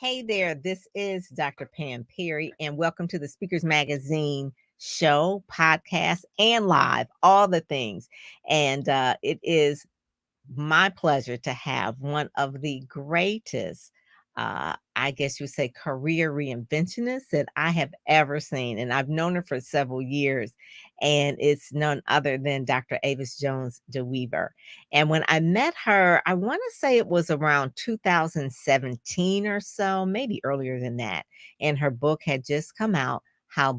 Hey there, this is Dr. Pam Perry, and welcome to the Speakers Magazine show, podcast, and live, all the things. And it is my pleasure to have one of the greatest, I guess you would say, career reinventionists that I have ever seen. And I've known her for several years, and it's none other than Dr. Avis Jones-DeWeever. And when I met her, I want to say it was around 2017 or so, maybe earlier than that. And her book had just come out, How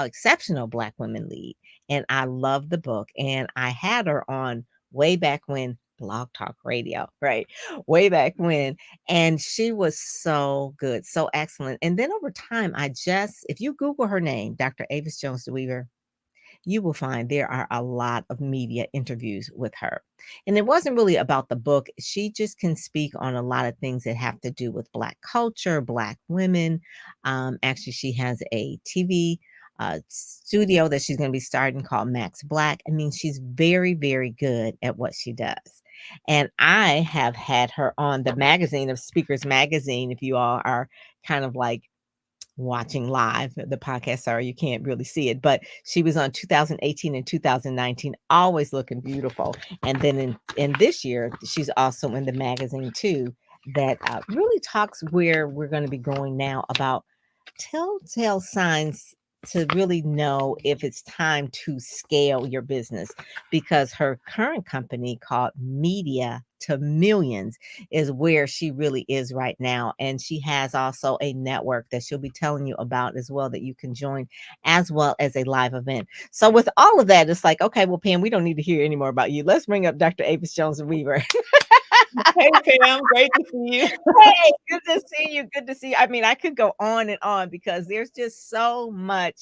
Exceptional Black Women Lead. And I love the book. And I had her on way back when Blog Talk Radio, right? Way back when. And she was so good, so excellent. And then over time, if you Google her name, Dr. Avis Jones-DeWeever, you will find there are a lot of media interviews with her. And it wasn't really about the book. She just can speak on a lot of things that have to do with Black culture, Black women. Actually, she has a TV studio that she's going to be starting called Max Black. I mean, she's very, very good at what she does. And I have had her on the magazine of Speakers Magazine. If you all are kind of like watching live the podcast, sorry, you can't really see it, but she was on 2018 and 2019, always looking beautiful. And then in this year, she's also in the magazine too, that really talks where we're going to be going now about telltale signs to really know if it's time to scale your business, because her current company called Media to Millions is where she really is right now. And she has also a network that she'll be telling you about as well that you can join, as well as a live event. So with all of that, it's like, okay, well, Pam, we don't need to hear any more about you. Let's bring up Dr. Avis Jones-DeWeever. Hey Pam, great to see you. Hey, good to see you. Good to see you. I mean, I could go on and on because there's just so much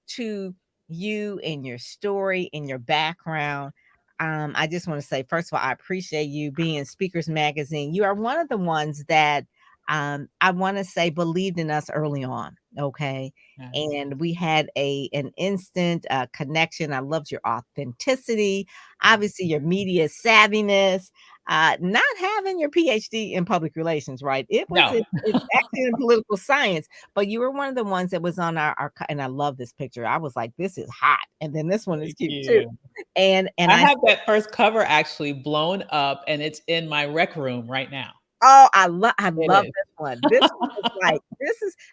to you and your story and your background. I just want to say, first of all, I appreciate you being in Speakers Magazine. You are one of the ones that I want to say believed in us early on. Okay. Yeah. And we had an instant connection. I loved your authenticity, obviously your media savviness, not having your PhD in public relations, right? No. It's actually in political science, but you were one of the ones that was on and I love this picture. I was like, this is hot. And then this one is Thank cute too. you. And I have that first cover actually blown up and it's in my rec room right now. oh, I It love is. this one. This one is like,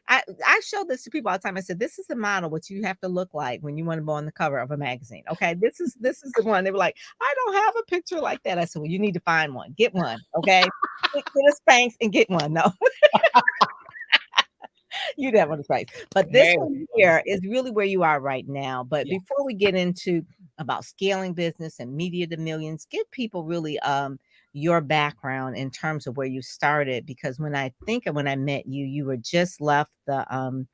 I show this to people all the time. I said, this is the model what you have to look like when you want to go on the cover of a magazine. Okay. This is the one. They were like, I don't have a picture like that. I said, well, you need to find one. Get one. Okay. Get a Spanx and get one. No. You'd have on the Spanx. But this Hey. one here is really where you are right now. But Yeah. before we get into about scaling business and Media to Millions, give people really your background in terms of where you started, because when I think of when I met you, you were just left the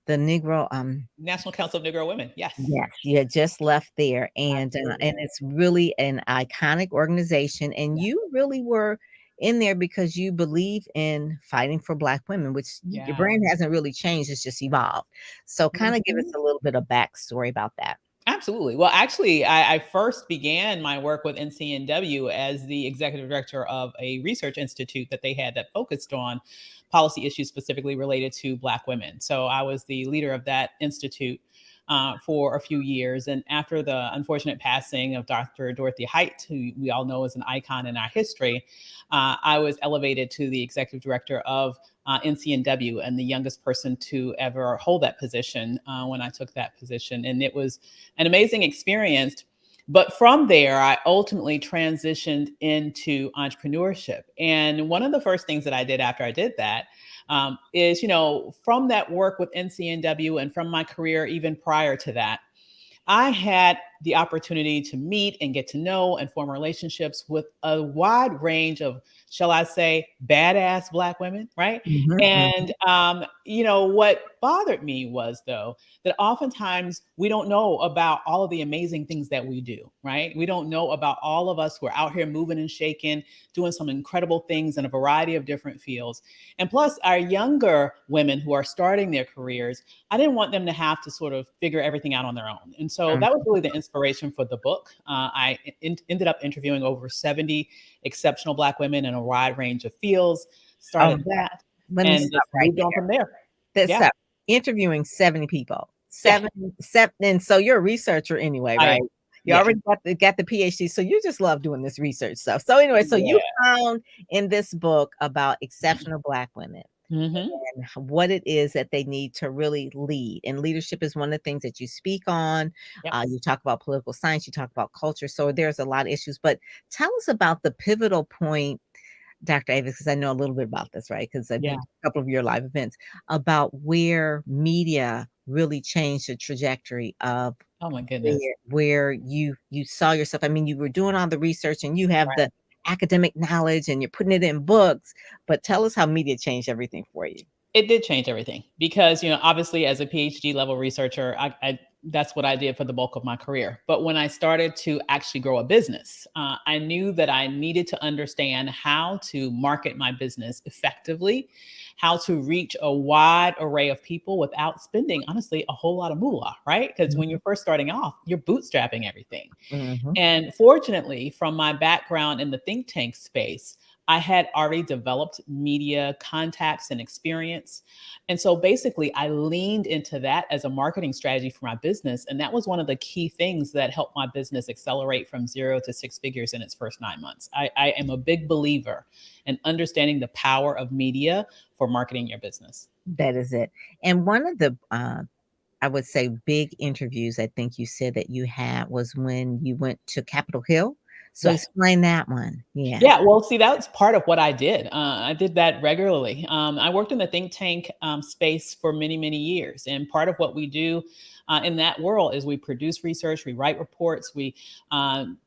Negro National Council of Negro Women. Yes. yes, you had just left there, and Absolutely. it's really an iconic organization, and Yeah. you really were in there because you believe in fighting for Black women, which your Yeah. brand hasn't really changed, it's just evolved. So kind of give us Mhm. a little bit of backstory about that. Absolutely. Well, actually, I first began my work with NCNW as the executive director of a research institute that they had that focused on policy issues specifically related to Black women. So I was the leader of that institute for a few years. And after the unfortunate passing of Dr. Dorothy Height, who we all know is an icon in our history, I was elevated to the executive director of NCNW and the youngest person to ever hold that position when I took that position. And it was an amazing experience. But from there, I ultimately transitioned into entrepreneurship. And one of the first things that I did after I did that is, from that work with NCNW and from my career even prior to that, I had the opportunity to meet and get to know and form relationships with a wide range of, shall I say, badass Black women, right? Mhm, And, what bothered me was, though, that oftentimes we don't know about all of the amazing things that we do, right? We don't know about all of us who are out here moving and shaking, doing some incredible things in a variety of different fields. And plus, our younger women who are starting their careers, I didn't want them to have to sort of figure everything out on their own. And so mhm, that was really the inspiration for the book. I ended up interviewing over 70 exceptional Black women in a wide range of fields, Oh, started that, let me and stop just right moved on there. from there. That's Yeah. interviewing 70 people. Yeah. 7 and so you're a researcher anyway, I right? am. You Yeah. already got the PhD, so you just love doing this research stuff. So anyway, so you Yeah. found in this book about exceptional Black women Mhm. and what it is that they need to really lead. And leadership is one of the things that you speak on. Yep. You talk about political science, you talk about culture. So there's a lot of issues. But tell us about the pivotal point, Dr. Avis, because I know a little bit about this, right? Because I've been Yeah. to a couple of your live events about where media really changed the trajectory of Oh my goodness. where you saw yourself. I mean, you were doing all the research and you have the academic knowledge and you're putting it in books, but tell us how media changed everything for you. It did change everything because, obviously as a PhD level researcher, I that's what I did for the bulk of my career. But when I started to actually grow a business, I knew that I needed to understand how to market my business effectively, how to reach a wide array of people without spending, honestly, a whole lot of moolah, right? Because when you're first starting off, you're bootstrapping everything. Mhm. And fortunately, from my background in the think tank space, I had already developed media contacts and experience. And so basically, I leaned into that as a marketing strategy for my business. And that was one of the key things that helped my business accelerate from 0 to 6 figures in its first 9 months. I am a big believer in understanding the power of media for marketing your business. That is it. And one of the I would say big interviews I think you said that you had was when you went to Capitol Hill. So Yes. explain that one. Yeah. Yeah, well, see, that's part of what I did. I did that regularly. I worked in the think tank space for many, many years. And part of what we do in that world is we produce research, we write reports, we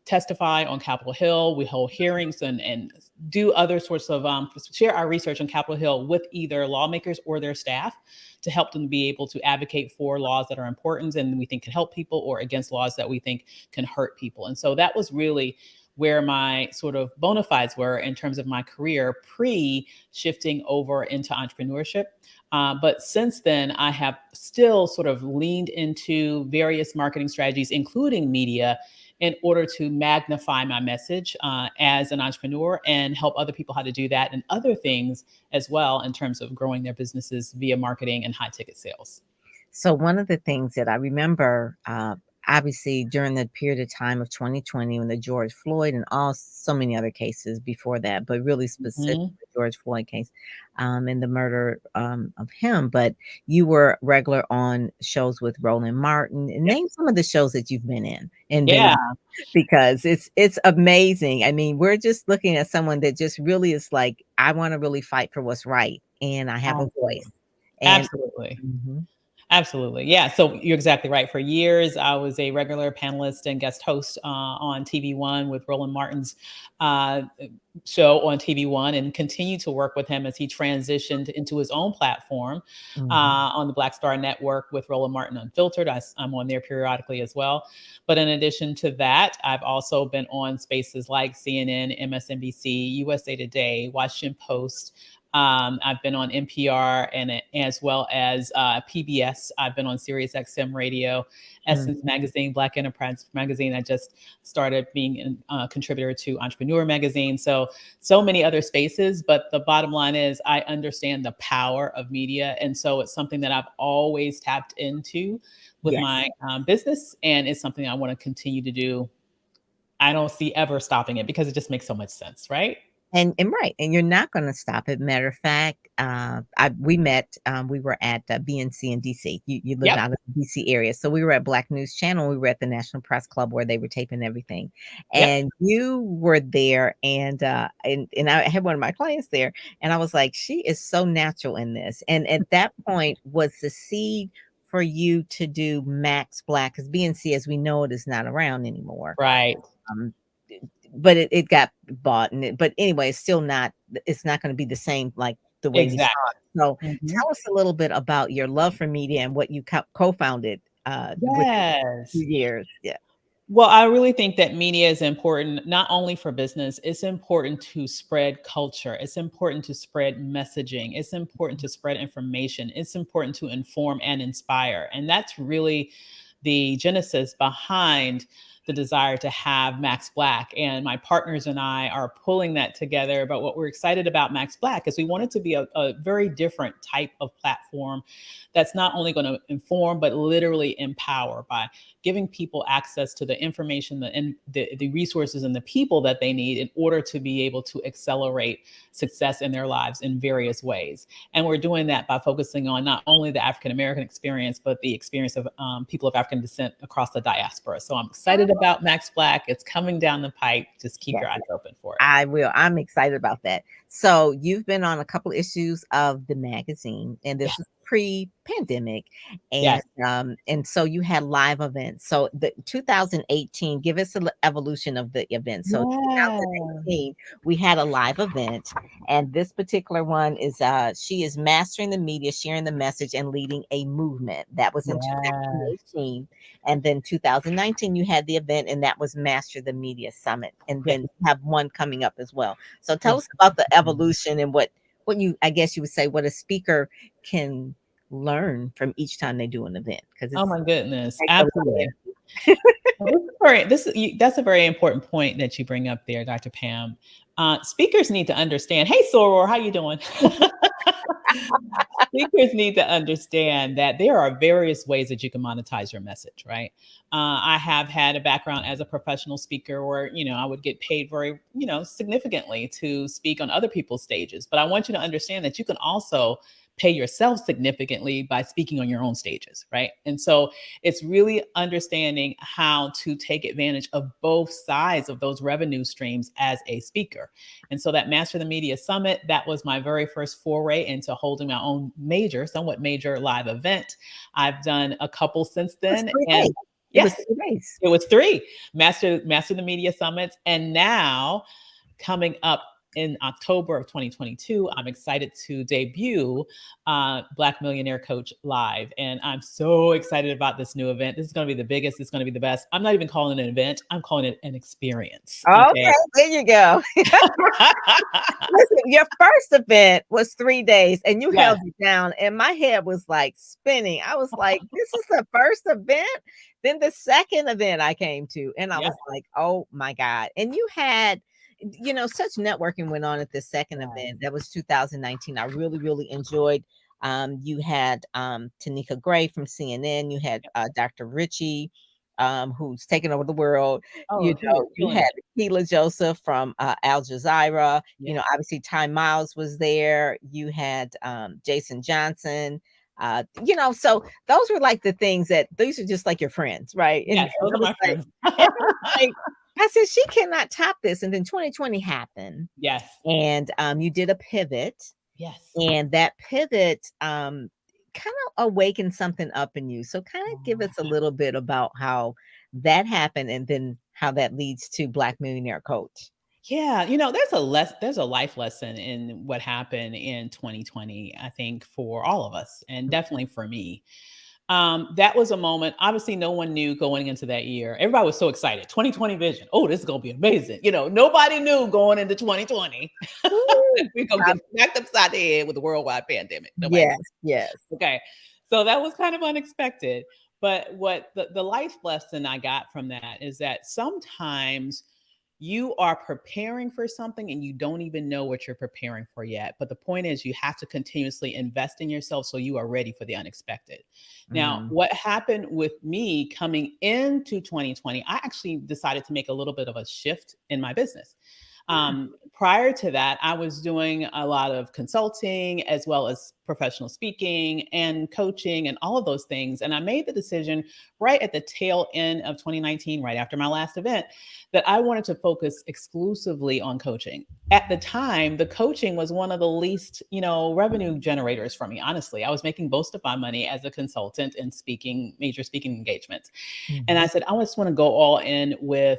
testify on Capitol Hill, we hold hearings and do other sorts of share our research on Capitol Hill with either lawmakers or their staff to help them be able to advocate for laws that are important and we think can help people or against laws that we think can hurt people. And so that was really where my sort of bona fides were in terms of my career pre shifting over into entrepreneurship. But since then, I have still sort of leaned into various marketing strategies, including media, in order to magnify my message as an entrepreneur and help other people how to do that and other things as well in terms of growing their businesses via marketing and high ticket sales. So one of the things that I remember, obviously during the period of time of 2020 when the George Floyd and all so many other cases before that, but really specific Mhm. the George Floyd case, and the murder of him. But you were regular on shows with Roland Martin. And Yep. name some of the shows that you've been in Yeah, Vegas because it's amazing. I mean, we're just looking at someone that just really is like, I want to really fight for what's right, and I have a absolutely. voice. And Absolutely. Mhm. Absolutely. Yeah. So you're exactly right. For years, I was a regular panelist and guest host on TV1 with Roland Martin's uh, show on TV1 and continue to work with him as he transitioned into his own platform Mhm. on the Black Star Network with Roland Martin Unfiltered. I'm on there periodically as well. But in addition to that, I've also been on spaces like CNN, MSNBC, USA Today, Washington Post. I've been on NPR and as well as PBS. I've been on Sirius XM Radio, Mm. Essence Magazine, Black Enterprise Magazine. I just started being a contributor to Entrepreneur Magazine. So many other spaces. But the bottom line is, I understand the power of media, and so it's something that I've always tapped into with Yes. my business, and it's something I want to continue to do. I don't see ever stopping it because it just makes so much sense, right? And right, and you're not gonna stop it. Matter of fact, I we met, we were at, BNC in DC. You live Yep. out of the DC area, so we were at Black News Channel, we were at the National Press Club where they were taping everything, Yep. and you were there, and I had one of my clients there, and I was like, "She is so natural in this," and at that point, was the seed for you to do Max Black? Because BNC, as we know it, is not around anymore. Right. Um, but it got bought but anyway, it's not gonna be the same like the way you saw Exactly. it. So Mhm. tell us a little bit about your love for media and what you co-founded with few Yes. years. Yeah. Well, I really think that media is important not only for business, it's important to spread culture. It's important to spread messaging. It's important to spread information. It's important to inform and inspire. And that's really the genesis behind the desire to have Max Black. And my partners and I are pulling that together. But what we're excited about Max Black is we want it to be a very different type of platform that's not only going to inform, but literally empower by giving people access to the information and the resources and the people that they need in order to be able to accelerate success in their lives in various ways. And we're doing that by focusing on not only the African American experience, but the experience of people of African descent across the diaspora. So I'm excited about Max Black. It's coming down the pipe. Just keep your eyes open for it. I will. I'm excited about that. So you've been on a couple issues of the magazine, and this is pre-pandemic, Yes. And so you had live events. So the 2018, give us an evolution of the event. So Yeah. 2018, we had a live event, and this particular one is she is mastering the media, sharing the message, and leading a movement. That was in 2018. And then 2019, you had the event, and that was Master the Media Summit. And then you have one coming up as well. So tell us about the evolution and what you, I guess you would say, what a speaker can learn from each time they do an event. Because oh my goodness, absolutely. That's a very important point that you bring up there, Dr. Pam. Speakers need to understand. Hey, Soror, how you doing? Speakers need to understand that there are various ways that you can monetize your message, right? I have had a background as a professional speaker where, I would get paid very, significantly to speak on other people's stages. But I want you to understand that you can also pay yourself significantly by speaking on your own stages, right? And so it's really understanding how to take advantage of both sides of those revenue streams as a speaker. And so that Master the Media Summit, that was my very first foray into holding my own somewhat major live event. I've done a couple since then. And yes, it was 3 Master the Media Summits. And now coming up in October of 2022, I'm excited to debut Black Millionaire Coach Live. And I'm so excited about this new event. This is going to be the biggest. It's going to be the best. I'm not even calling it an event. I'm calling it an experience. Okay, there you go. Listen, your first event was 3 days and you held it down. And my head was like spinning. I was like, this is the first event. Then the second event I came to, and I was like, oh my God. And you had, such networking went on at the second event. That was 2019. I really, really enjoyed. You had Tanika Gray from CNN. You had Dr. Richie, who's taken over the world. You had Keila Joseph from Al Jazeera. Obviously Ty Miles was there. You had Jason Johnson. So those were like the things that these are just like your friends, right? And, yes, those are my friends. I said, she cannot top this. And then 2020 happened. Yes. And you did a pivot. Yes. And that pivot kind of awakened something up in you. So kind of give us a little bit about how that happened and then how that leads to Black Millionaire Coach. Yeah, there's a life lesson in what happened in 2020, I think, for all of us, and definitely for me. That was a moment, obviously no one knew going into that year. Everybody was so excited. 2020 vision. Oh, this is going to be amazing. Nobody knew going into 2020. We're going to get smacked upside the head with a worldwide pandemic. Yes. Okay. So that was kind of unexpected. But what the life lesson I got from that is that sometimes you are preparing for something and you don't even know what you're preparing for yet. But the point is, you have to continuously invest in yourself so you are ready for the unexpected. Now, what happened with me coming into 2020, I actually decided to make a little bit of a shift in my business. Prior to that, I was doing a lot of consulting as well as professional speaking and coaching and all of those things. And I made the decision right at the tail end of 2019, right after my last event, that I wanted to focus exclusively on coaching. At the time, the coaching was one of the least, revenue generators for me. Honestly, I was making most of my money as a consultant and major speaking engagements. And I said, I just want to go all in with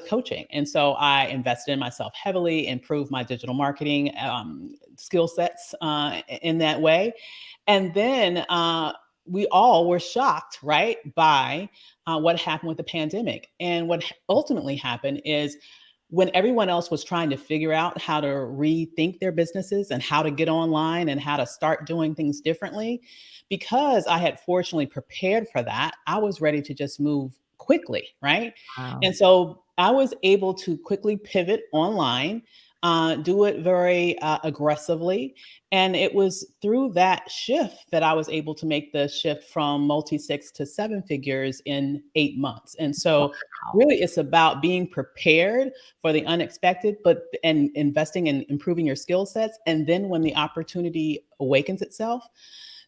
coaching. And so I invested in myself heavily, improved my digital marketing skill sets in that way. And then we all were shocked, right, by what happened with the pandemic. And what ultimately happened is when everyone else was trying to figure out how to rethink their businesses and how to get online and how to start doing things differently, because I had fortunately prepared for that, I was ready to just move quickly, right? Wow. And so I was able to quickly pivot online, do it very aggressively. And it was through that shift that I was able to make the shift from multi six to seven figures in 8 months. And so, Wow. really, it's about being prepared for the unexpected, but and investing in improving your skill sets. And then when the opportunity awakens itself,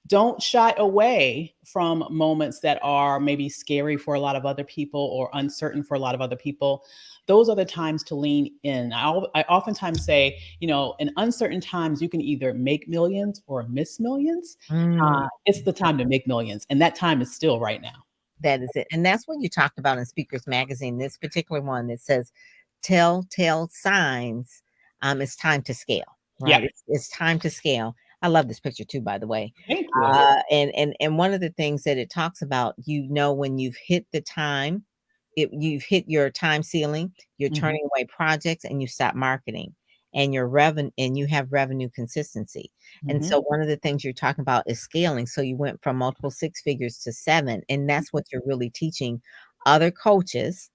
don't shy away from moments that are maybe scary for a lot of other people or uncertain for a lot of other people. Those are the times to lean in. I oftentimes say, in uncertain times, you can either make millions or miss millions. Mm. It's the time to make millions, and that time is still right now. That is it. And that's what you talked about in Speakers Magazine, this particular one that says telltale signs, it's time to scale, right? Yep. It's time to scale. I love this picture too, by the way. Thank you. And one of the things that it talks about, when you've hit the time, you've hit your time ceiling, you're Mhm, turning away projects and you stop marketing and your revenue and you have revenue consistency. And mhm. so one of the things you're talking about is scaling. So you went from multiple six figures to seven, and that's what you're really teaching other coaches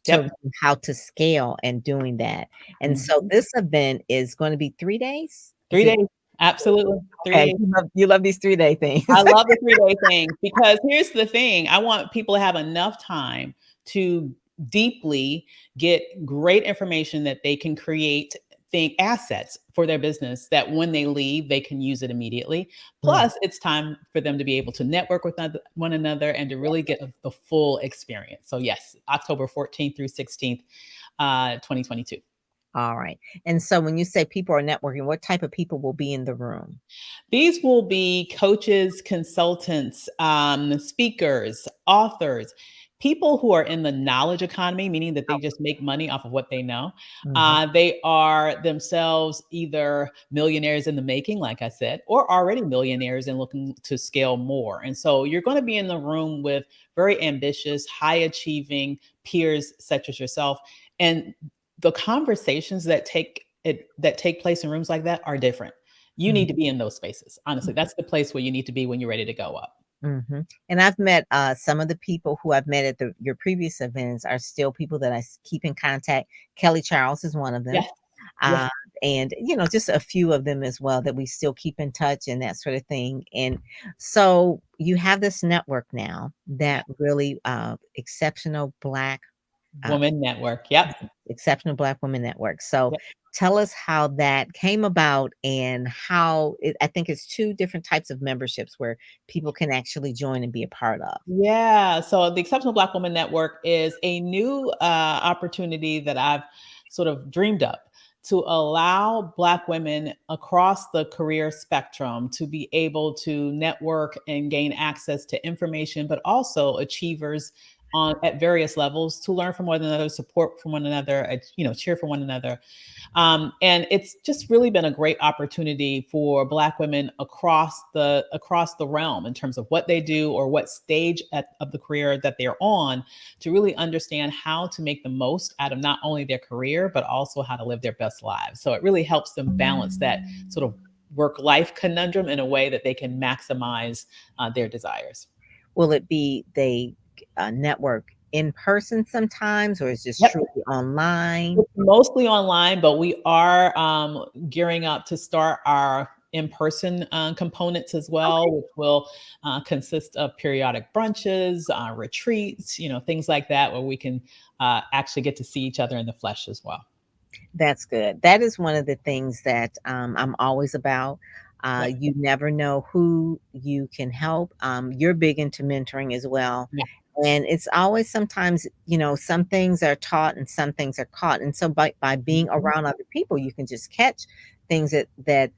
to Yep. learn how to scale and doing that. And so Mhm. this event is going to be 3 days. Is 3 it days. Absolutely. 3 okay? days. You love these 3 day things. I love the 3-day thing because here's the thing, I want people to have enough time to deeply get great information that they can create think assets for their business that when they leave, they can use it immediately. Mm, Plus, it's time for them to be able to network with one another and to really get the full experience. So yes, October 14th through 16th, 2022. all right. And so when you say people are networking, what type of people will be in the room? These will be coaches, consultants, speakers, authors, people who are in the knowledge economy, meaning that they just make money off of what they know. Mhm. They are themselves either millionaires in the making, like I said, or already millionaires and looking to scale more. And so you're going to be in the room with very ambitious, high achieving peers such as yourself. And the conversations that take place in rooms like that are different. You Mhm. need to be in those spaces. Honestly, that's the place where you need to be when you're ready to go up. Mhm. And I've met, some of the people who I've met at your previous events are still people that keep in contact. Kelly Charles is one of them. Yes. Yes. Uh, and, just a few of them as well that we still keep in touch and that sort of thing. And so you have this network now that really, uh, Woman network. Yep. Exceptional Black Women Network. So Yep. tell us how that came about and I think it's two different types of memberships where people can actually join and be a part of. Yeah. So the Exceptional Black Woman Network is a new opportunity that I've sort of dreamed up to allow Black women across the career spectrum to be able to network and gain access to information, but also achievers at various levels to learn from one another, support from one another, cheer for one another. And it's just really been a great opportunity for Black women across the realm in terms of what they do or what stage of the career that they're on to really understand how to make the most out of not only their career but also how to live their best lives. So it really helps them balance that sort of work life conundrum in a way that they can maximize their desires. Will it be they network in person sometimes, or is just Yep. truly online? It's mostly online, but we are gearing up to start our in-person components as well, Okay, which will consist of periodic brunches, retreats, things like that, where we can actually get to see each other in the flesh as well. that's good. That is one of the things that I'm always about. Yep. You never know who you can help. You're big into mentoring as well. Yeah. And it's always sometimes, some things are taught and some things are caught. And so by being Mhm. around other people, you can just catch things that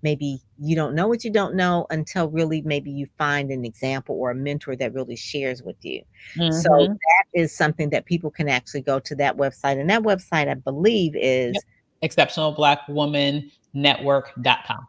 maybe you don't know what you don't know until really maybe you find an example or a mentor that really shares with you. So Mhm. that is something that people can actually go to that website. And that website, I believe, Yep. is Exceptionalblackwoman.com.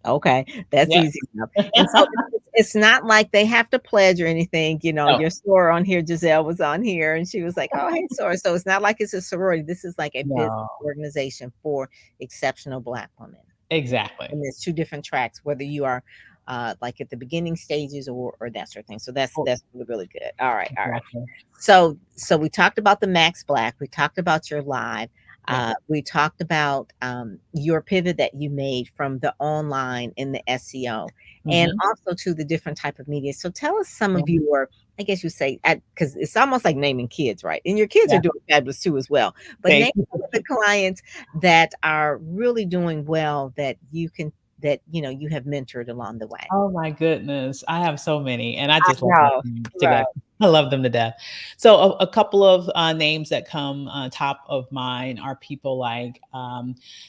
okay, that's Yep. easy enough. And so it's not like they have to pledge or anything, No. your soror on here, Giselle was on here and she was like, "Oh, hey, soror." So it's not like it's a sorority. This is like a business No. organization for exceptional Black women. Exactly. And there's two different tracks, whether you are like at the beginning stages or that sort of thing. So Oh, that's really, really good. All right, all right. exactly. So we talked about the Max Black. We talked about your live. Yeah. We talked about your pivot that you made from the online and the SEO, and Hmm. also to the different type of media. So tell us some Yeah. of your, I guess you say, because it's almost like naming kids, right? And your kids are Yeah. doing fabulous too as well. But Thank name you. some of the clients that are really doing well that you can that you have mentored along the way. Oh my goodness. I have so many, and I I just love my know, clients right? together. I love them to death. So a couple of names that come top of mind are people like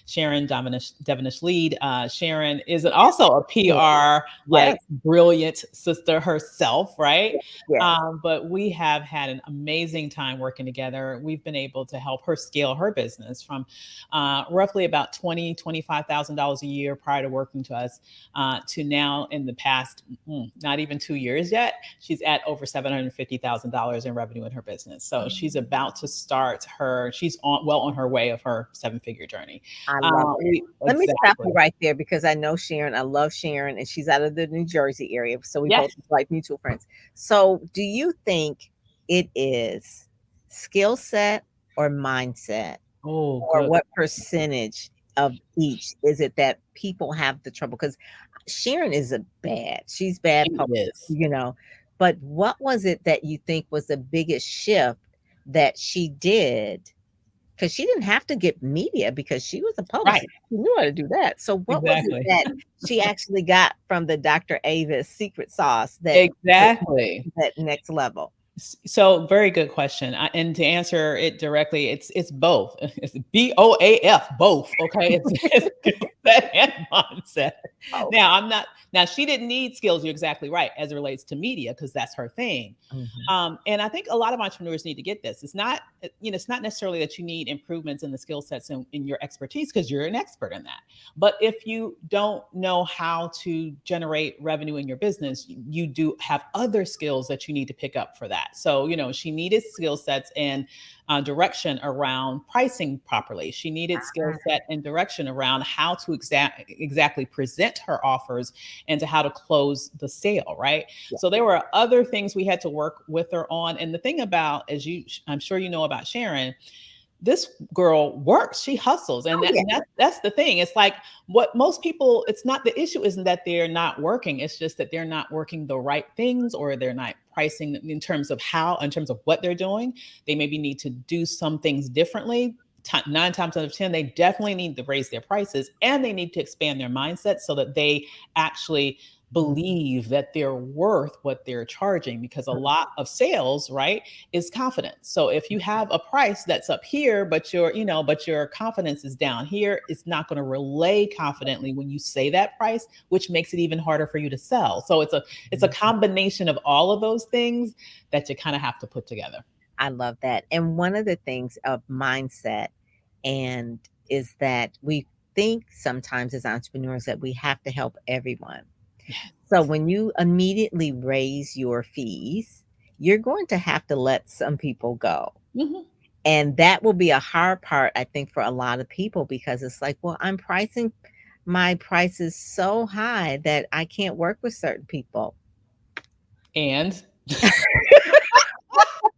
Sharon Devonish Lead. Sharon is also a Yeah. PR Yes. like brilliant sister herself, right? Yes. Yes. But we have had an amazing time working together. We've been able to help her scale her business from roughly about $25,000 a year prior to working to us to now in the past, not even 2 years yet, she's at over $750,000 in revenue in her business. So she's about to start her, she's on her way of her 7-figure journey. I love it. Let me stop Exactly. you right there because I know Sharon. I love Sharon, and she's out of the New Jersey area. So we Yes. both like mutual friends. So do you think it is skill set or mindset, Oh, or good. what percentage of each is it that people have the trouble? Because Sharon is a bad. She's She bad is. publicity. But what was it that you think was the biggest shift that she did? Because she didn't have to get media because she was a Right. publicist. She knew how to do that. So what was it Exactly. that she actually got from the Dr. Avis secret sauce that took Exactly. that next level? So very good question. And to answer it directly, it's both. It's BOAF, both. Okay, it's skill set and mindset. Oh, Now I'm not. Now she didn't need skills. You're exactly right as it relates to media because that's her thing. mhm. And I think a lot of entrepreneurs need to get this. It's not, it's not necessarily that you need improvements in the skill sets in your expertise because you're an expert in that. But if you don't know how to generate revenue in your business, you do have other skills that you need to pick up for that. So, she needed skill sets and direction around pricing properly. She needed skill set and direction around how to exactly present her offers and to how to close the sale, right? Yeah. So there were other things we had to work with her on. And the thing about, I'm sure you know about Sharon, this girl works, she hustles, and Oh, yeah. that's the thing. It's like what most people, it's not, the issue isn't that they're not working, it's just that they're not working the right things, or they're not pricing in terms of what they're doing. They maybe need to do some things differently. 9 times out of 10, they definitely need to raise their prices, and they need to expand their mindset so that they actually believe that they're worth what they're charging, because a lot of sales, right, is confidence. So if you have a price that's up here, but your confidence is down here, it's not going to relay confidently when you say that price, which makes it even harder for you to sell. So it's a combination of all of those things that you kind of have to put together. I love that. And one of the things of mindset and is that we think sometimes as entrepreneurs that we have to help everyone. So when you immediately raise your fees, you're going to have to let some people go. Mhm. And that will be a hard part, I think, for a lot of people because it's like, well, I'm pricing my prices so high that I can't work with certain people. And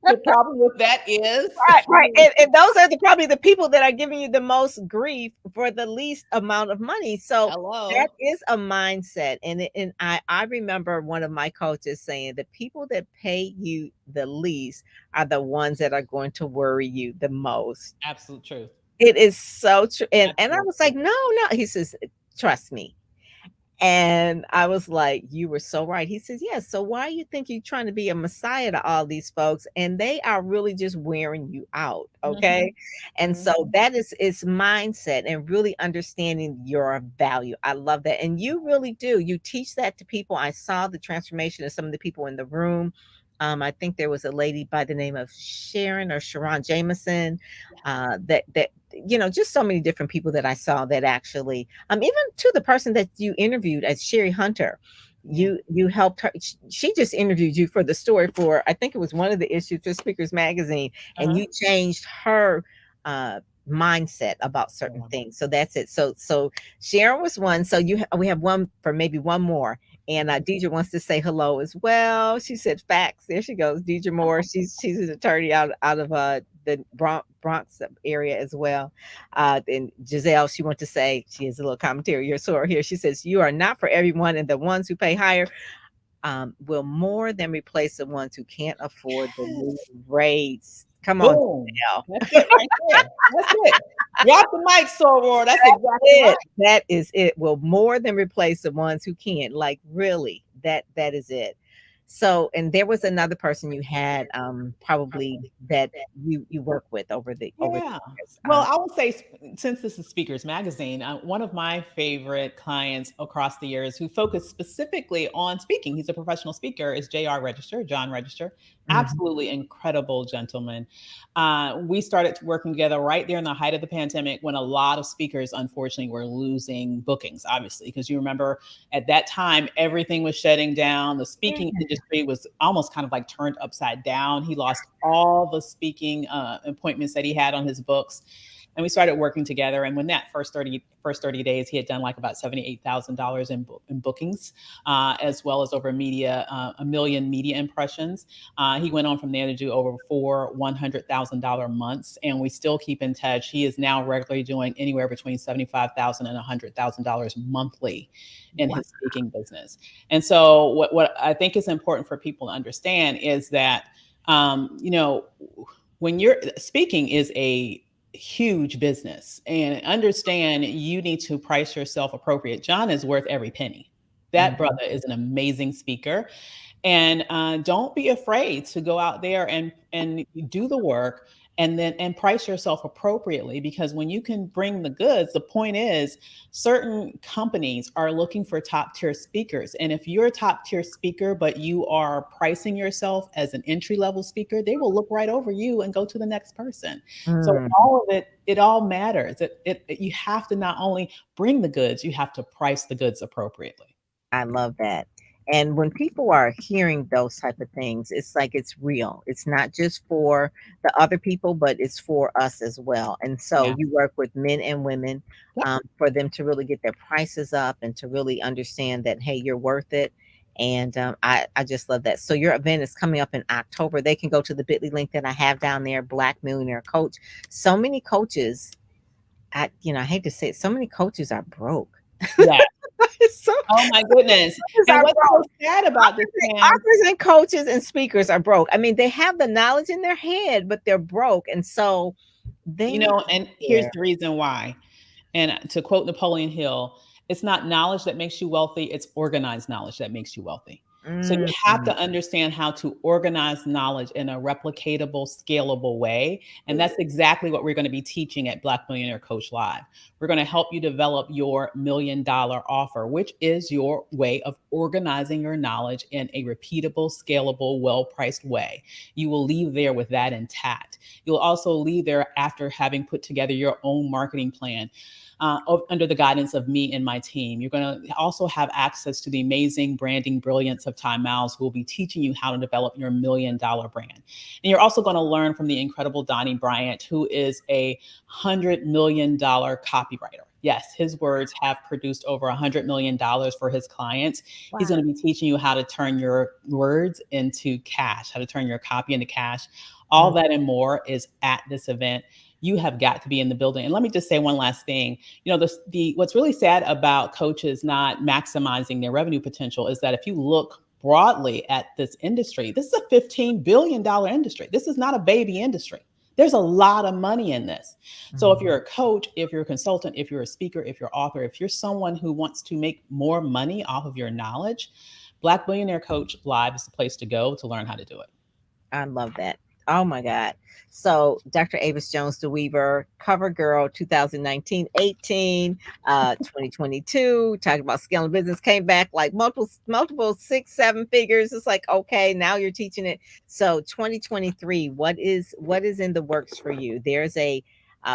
the problem with that is, Right, right. And those are probably the people that are giving you the most grief for the least amount of money. So that hello. is a mindset. And I remember one of my coaches saying the people that pay you the least are the ones that are going to worry you the most. Absolute truth. It is so true. And I Absolute was like, truth. no, no. He says, trust me. And I was like, "You were so right." He says, "Yes, so why you think you're trying to be a messiah to all these folks, and they are really just wearing you out, Mhm. okay?" And so Mhm. that is mindset and really understanding your value. I love that, and you really do. You teach that to people. I saw the transformation of some of the people in the room. I think there was a lady by the name of Sharon or Sharon Jameson, that just so many different people that I saw that actually even to the person that you interviewed as Sherry Hunter, Yeah. you helped her. She just interviewed you for the story for I think it was one of the issues for Speakers Magazine, and Uh-huh. you changed her mindset about certain Yeah. things. So that's it. So Sharon was one. So we have one for maybe one more. And Deidre wants to say hello as well. She said facts. There she goes, Deidre Moore. She's an attorney out of the Bronx area as well. And Giselle, she wants to say, she has a little commentary here. She says, you are not for everyone, and the ones who pay higher will more than replace the ones who can't afford the new rates. Come on, Boom. Giselle. That's it right there. That's it. Drop the mic, Soror. That's That's exactly right. it. That is it. Will more than replace the ones who can't. Like really, that is it. So, and there was another person you had probably that you work with over the Yeah. years. Well, I would say since this is Speakers Magazine, one of my favorite clients across the years who focused specifically on speaking, he's a professional speaker, is J.R. Register, John Register. Mhm. Absolutely incredible gentleman. We started working together right there in the height of the pandemic when a lot of speakers, unfortunately, were losing bookings, obviously, because you remember at that time, everything was shutting down. The Yeah. speaking industry was almost kind of like turned upside down. He lost all the speaking appointments that he had on his books. And we started working together. And when that first 30 days, he had done like about $78,000 in bookings, as well as over a million media impressions. He went on from there to do over four $100,000 months, and we still keep in touch. He is now regularly doing anywhere between $75,000 and $100,000 monthly in Wow. his speaking business. And so, what I think is important for people to understand is that, you know, when you're speaking is a huge business, and understand you need to price yourself appropriate. John is worth every penny. That Mhm. brother is an amazing speaker, and don't be afraid to go out there and do the work, and price yourself appropriately, because when you can bring the goods, the point is certain companies are looking for top tier speakers, and if you're a top tier speaker but you are pricing yourself as an entry level speaker, they will look right over you and go to the next person. So Mm. all of it all matters. You have to not only bring the goods, you have to price the goods appropriately. I love that. And when people are hearing those type of things, it's like it's real. It's not just for the other people, but it's for us as well. And so Yeah. you work with men and women for them to really get their prices up and to really understand that, hey, you're worth it. And I just love that. So your event is coming up in October. They can go to the bit.ly link that I have down there, Black Millionaire Coach. So many coaches, I hate to say it, so many coaches are broke. Yeah. so Oh my goodness. coaches And are what's so broke. sad about this, Pam, Authors and coaches and speakers are broke. I mean, they have the knowledge in their head, but they're broke, and so they need to and here's share. the reason why. And to quote Napoleon Hill, it's not knowledge that makes you wealthy, it's organized knowledge that makes you wealthy. So you have Mm. to understand how to organize knowledge in a replicatable, scalable way. And that's exactly what we're going to be teaching at Black Millionaire Coach Live. We're going to help you develop your $1 million offer, which is your way of organizing your knowledge in a repeatable, scalable, well priced way. You will leave there with that intact. You'll also leave there after having put together your own marketing plan, under the guidance of me and my team. You're going to also have access to the amazing branding brilliance of Ty Miles, who will be teaching you how to develop your $1 million brand. And you're also going to learn from the incredible Donnie Bryant, who is a $100 million copywriter. Yes, his words have produced over $100 million for his clients. He's Wow. going to be teaching you how to turn your words into cash, how to turn your copy into cash. All Mm. that and more is at this event. You have got to be in the building. And let me just say one last thing. The what's really sad about coaches not maximizing their revenue potential is that if you look broadly at this industry, this is a $15 billion industry. This is not a baby industry. There's a lot of money in this. So if Mhm. you're a coach, if you're a consultant, if you're a speaker, if you're an author, if you're someone who wants to make more money off of your knowledge, Black Billionaire Coach Live is the place to go to learn how to do it. I love that. Oh my God. So Dr. Avis Jones-DeWeever, Cover Girl 2019, 18, 2022, talking about scaling business, came back like multiple six, seven figures. It's like, okay, now you're teaching it. So 2023, what is in the works for you? There's a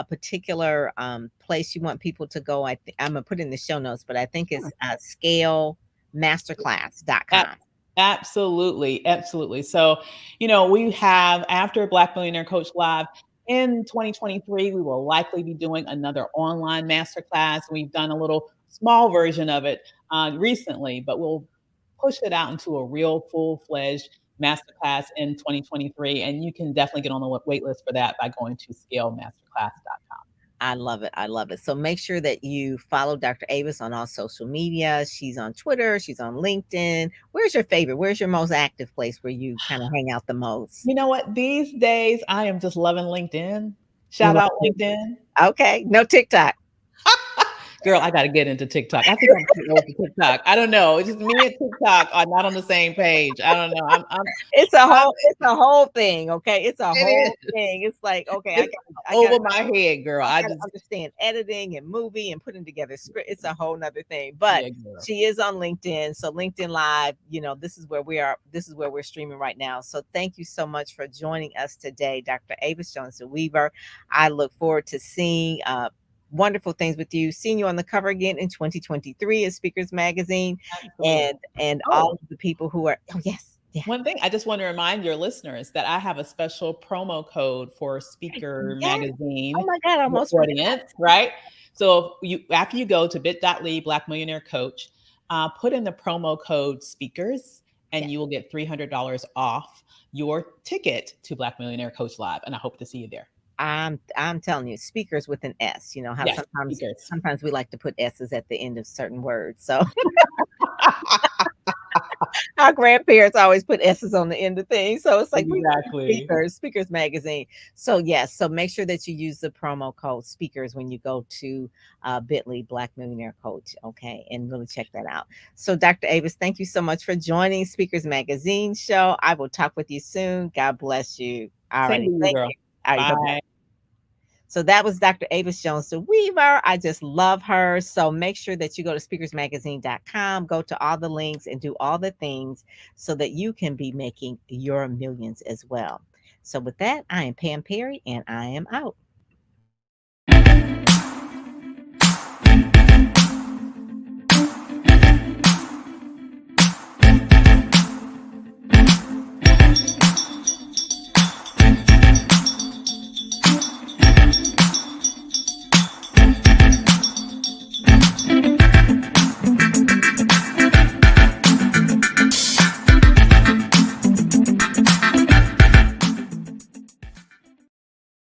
particular place you want people to go. I'm gonna put in the show notes, but I think it's scalemasterclass.com. Absolutely, absolutely. So, we have after Black Millionaire Coach Live in 2023, we will likely be doing another online masterclass. We've done a little small version of it recently, but we'll push it out into a real full-fledged masterclass in 2023, and you can definitely get on the wait list for that by going to scalemasterclass.com. I love it. I love it. So make sure that you follow Dr. Avis on all social media. She's on Twitter. She's on LinkedIn. Where's your favorite? Where's your most active place where you kind of hang out the most? You know what? These days, I am just loving LinkedIn. You Shout love out it? LinkedIn. Okay. No TikTok. Girl, I gotta get into TikTok. I think I'm too old for TikTok. I don't know. It's just me and TikTok are not on the same page. I don't know. I'm It's a whole thing. Okay. It's a it whole is. thing. It's like, okay, It's I got over my head, girl. I I gotta just understand editing and movie and putting together script. It's a whole nother thing. But yeah, girl. she is on LinkedIn. So LinkedIn Live, this is where we are. This is where we're streaming right now. So thank you so much for joining us today, Dr. Avis Jones-DeWeever. I look forward to seeing wonderful things with you, seeing you on the cover again in 2023 as Speakers Magazine, Absolutely. and all Oh, of the people who are yeah. one thing I just want to remind your listeners that I have a special promo code for Speaker Yes. Oh Magazine my God, I almost forgot. audience, right? So you after you go to bit.ly Black Millionaire Coach, put in the promo code speakers and Yes. you will get $300 off your ticket to Black Millionaire Coach Live. And I hope to see you there. I'm telling you, speakers with an S. You know how Yes, sometimes speakers. sometimes we like to put S's at the end of certain words. So our grandparents always put S's on the end of things. So it's like we Exactly. speakers magazine. So yes, so make sure that you use the promo code speakers when you go to bit.ly Black Millionaire Coach. Okay. And really check that out. So Dr. Avis, thank you so much for joining Speakers Magazine show. I will talk with you soon. God bless you. All Same to righty. you, Thank girl. you. All right. Bye-bye. Bye. So that was Dr. Avis Jones-DeWeever. I just love her. So make sure that you go to speakersmagazine.com, go to all the links and do all the things so that you can be making your millions as well. So with that, I am Pam Perry and I am out.